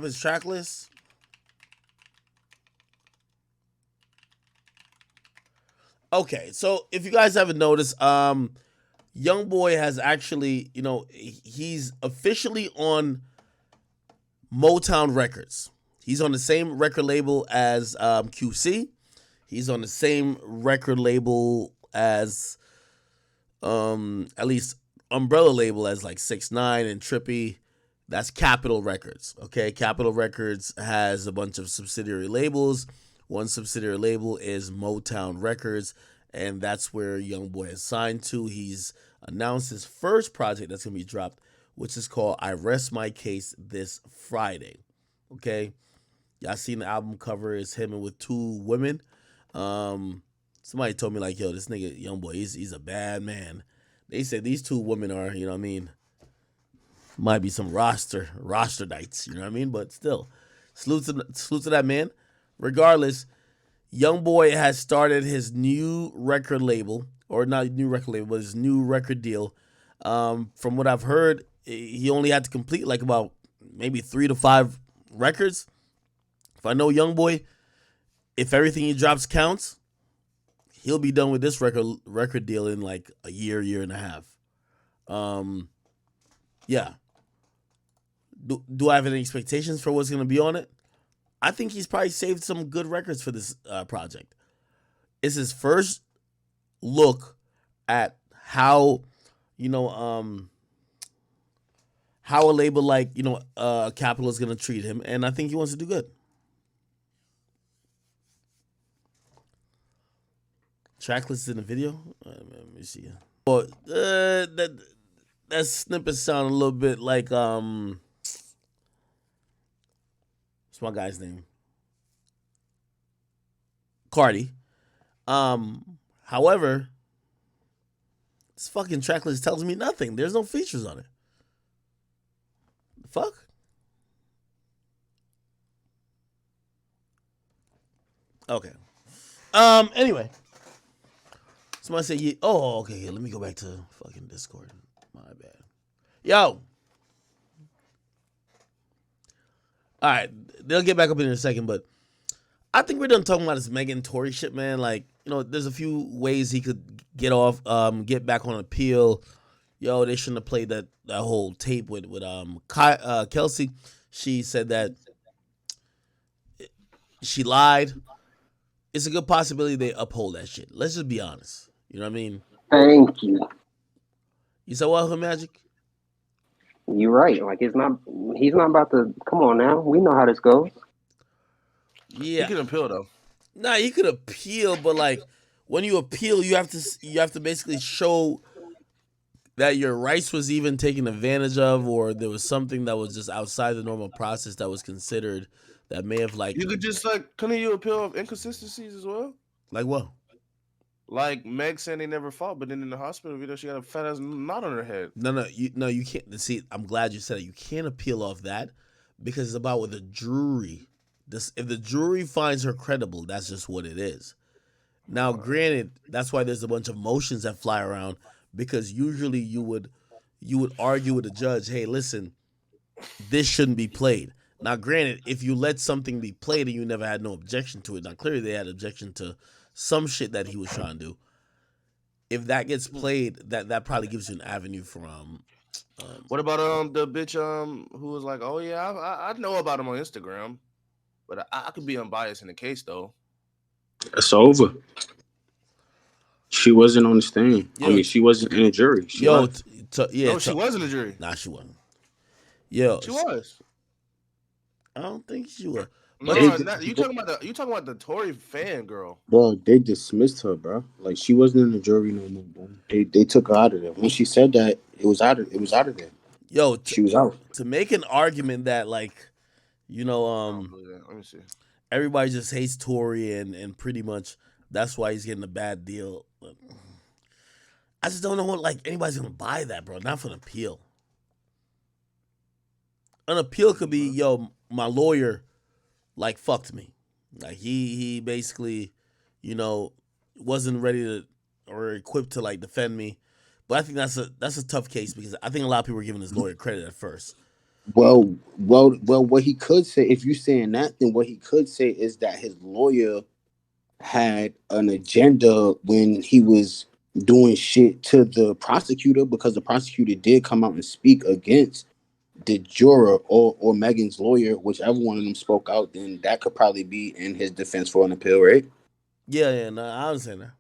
his Tracklist. Okay, so if you guys haven't noticed, Youngboy has actually, he's officially on Motown Records. He's on the same record label as QC. He's on the same record label as at least umbrella label as like 6ix9ine and Trippy. That's Capitol Records. Okay, Capitol Records has a bunch of subsidiary labels. One subsidiary label is Motown Records, and that's where Youngboy is signed to. He's announced his first project that's gonna be dropped, which is called "I Rest My Case" this Friday. Okay, y'all seen the album cover? Is him with two women. Somebody told me like, yo, this nigga Youngboy, he's a bad man. They said these two women are, you know what I mean, might be some roster nights, you know what I mean? But still, salute to that man. Regardless, Youngboy has started his new record label, or not new record label, but his new record deal. From what I've heard, he only had to complete like about maybe 3 to 5 records. If I know Youngboy, if everything he drops counts, he'll be done with this record deal in like a year and a half. Yeah. Do I have any expectations for what's gonna be on it? I think he's probably saved some good records for this project. It's his first look at how, you know, how a label like, Capitol is gonna treat him, and I think he wants to do good. Tracklist in the video. Let me see. Well, that snippet sound a little bit like what's my guy's name? Cardi. However, this fucking tracklist tells me nothing. There's no features on it. The fuck? Okay. Anyway. Somebody say, yeah. Oh, okay. Let me go back to fucking Discord. My bad. Yo. All right. They'll get back up in a second, but I think we're done talking about this Megan Tory shit, man. Like, there's a few ways he could get off, get back on appeal. Yo, they shouldn't have played that whole tape with Kelsey. She said that she lied. It's a good possibility they uphold that shit. Let's just be honest. You know what I mean? Thank you. You said what, Hood Magic? You're right. Like he's not about to come on now. We know how this goes. Yeah. He can appeal though. Nah, he could appeal, but like when you appeal, you have to basically show that your rights was even taken advantage of, or there was something that was just outside the normal process that was considered that may have like. You could just couldn't you appeal of inconsistencies as well? Like what? Like Meg saying they never fought, but then in the hospital video she got a fat ass knot on her head. No, you can't. See, I'm glad you said it. You can't appeal off that because it's about what the jury. If the jury finds her credible, that's just what it is. Now, granted, that's why there's a bunch of motions that fly around because usually you would argue with the judge, hey, listen, this shouldn't be played. Now, granted, if you let something be played and you never had no objection to it, now clearly they had objection to some shit that he was trying to do. If that gets played, that probably gives you an avenue for what about the bitch who was like, oh yeah, I know about him on Instagram, but I could be unbiased in the case though. It's over. She wasn't on the stand. Yo, I mean, she wasn't in a jury. She No, she was in the jury. Nah, she wasn't. Yo, She was. I don't think she was. No, But you talking about the Tory fan girl. Bro, they dismissed her, bro. Like she wasn't in the jury no more, bro. They took her out of there. When she said that, it was out of there. Yo, She was out. To make an argument that like, Let me see. everybody just hates Tory and pretty much that's why he's getting a bad deal. I just don't know what like anybody's gonna buy that, bro. Not for an appeal. An appeal could be, yo, my lawyer like fucked me. Like he basically, wasn't ready to or equipped to like defend me. But I think that's a tough case because I think a lot of people were giving his lawyer credit at first. Well, what he could say, if you're saying that, then what he could say is that his lawyer had an agenda when he was doing shit to the prosecutor, because the prosecutor did come out and speak against the juror or Megan's lawyer, whichever one of them spoke out, then that could probably be in his defense for an appeal, right? Yeah, no, I understand that.